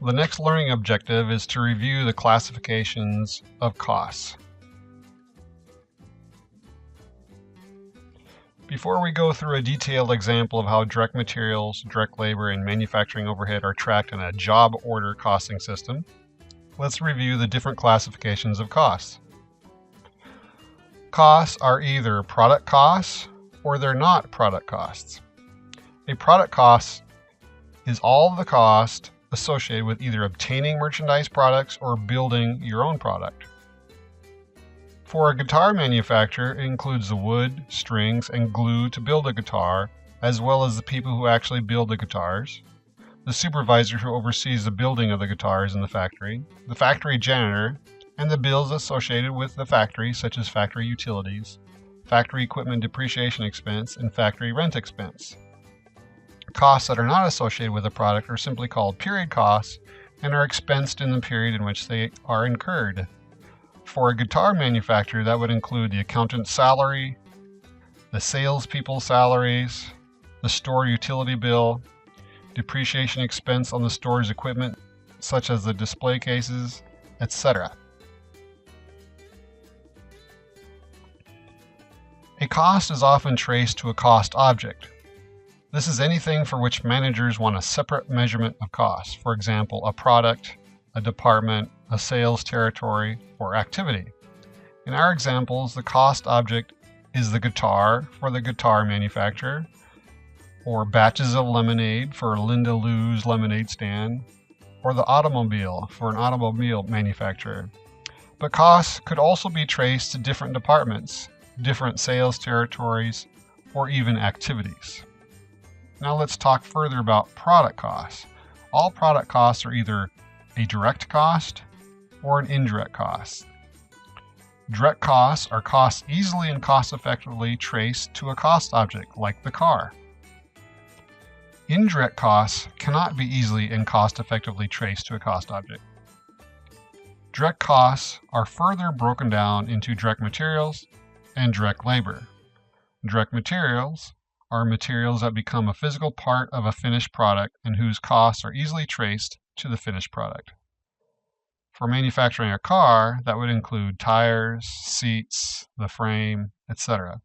The next learning objective is to review the classifications of costs. Before we go through a detailed example of how direct materials, direct labor, and manufacturing overhead are tracked in a job order costing system, let's review the different classifications of costs. Costs are either product costs or they're not product costs. A product cost is all of the cost associated with either obtaining merchandise products or building your own product. For a guitar manufacturer, it includes the wood, strings, and glue to build a guitar, as well as the people who actually build the guitars, the supervisor who oversees the building of the guitars in the factory janitor, and the bills associated with the factory, such as factory utilities, factory equipment depreciation expense, and factory rent expense. Costs that are not associated with a product are simply called period costs and are expensed in the period in which they are incurred. For a guitar manufacturer, that would include the accountant's salary, the salespeople's salaries, the store utility bill, depreciation expense on the store's equipment, such as the display cases, etc. A cost is often traced to a cost object. This is anything for which managers want a separate measurement of costs. For example, a product, a department, a sales territory, or activity. In our examples, the cost object is the guitar for the guitar manufacturer, or batches of lemonade for Linda Lou's lemonade stand, or the automobile for an automobile manufacturer. But costs could also be traced to different departments, different sales territories, or even activities. Now let's talk further about product costs. All product costs are either a direct cost or an indirect cost. Direct costs are costs easily and cost-effectively traced to a cost object, like the car. Indirect costs cannot be easily and cost-effectively traced to a cost object. Direct costs are further broken down into direct materials and direct labor. Direct materials are materials that become a physical part of a finished product and whose costs are easily traced to the finished product. For manufacturing a car, that would include tires, seats, the frame, etc.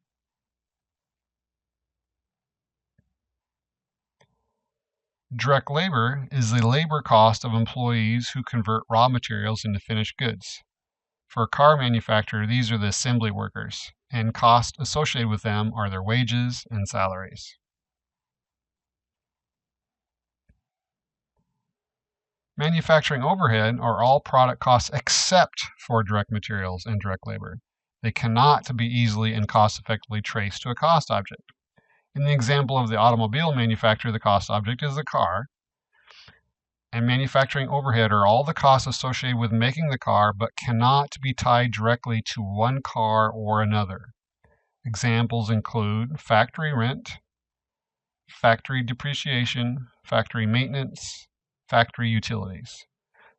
Direct labor is the labor cost of employees who convert raw materials into finished goods. For a car manufacturer, these are the assembly workers, and costs associated with them are their wages and salaries. Manufacturing overhead are all product costs except for direct materials and direct labor. They cannot be easily and cost-effectively traced to a cost object. In the example of the automobile manufacturer, the cost object is the car, and manufacturing overhead are all the costs associated with making the car but cannot be tied directly to one car or another. Examples include factory rent, factory depreciation, factory maintenance, factory utilities.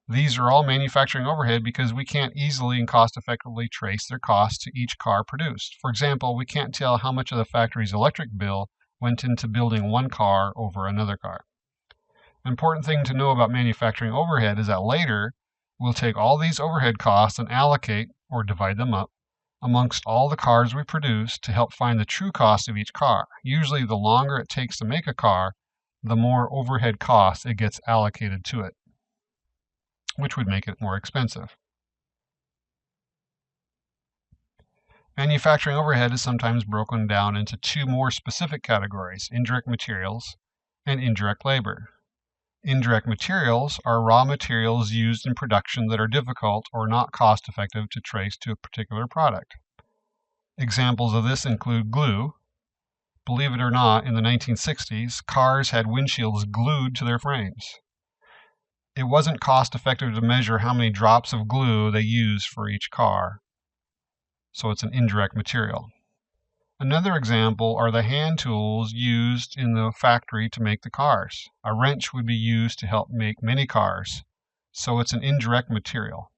These are all manufacturing overhead because we can't easily and cost-effectively trace their costs to each car produced. For example, we can't tell how much of the factory's electric bill went into building one car over another car. An important thing to know about manufacturing overhead is that later we'll take all these overhead costs and allocate or divide them up amongst all the cars we produce to help find the true cost of each car. Usually the longer it takes to make a car, the more overhead costs it gets allocated to it, which would make it more expensive. Manufacturing overhead is sometimes broken down into two more specific categories: indirect materials and indirect labor. Indirect materials are raw materials used in production that are difficult or not cost-effective to trace to a particular product. Examples of this include glue. Believe it or not, in the 1960s, cars had windshields glued to their frames. It wasn't cost-effective to measure how many drops of glue they used for each car, so it's an indirect material. Another example are the hand tools used in the factory to make the cars. A wrench would be used to help make many cars, so it's an indirect material.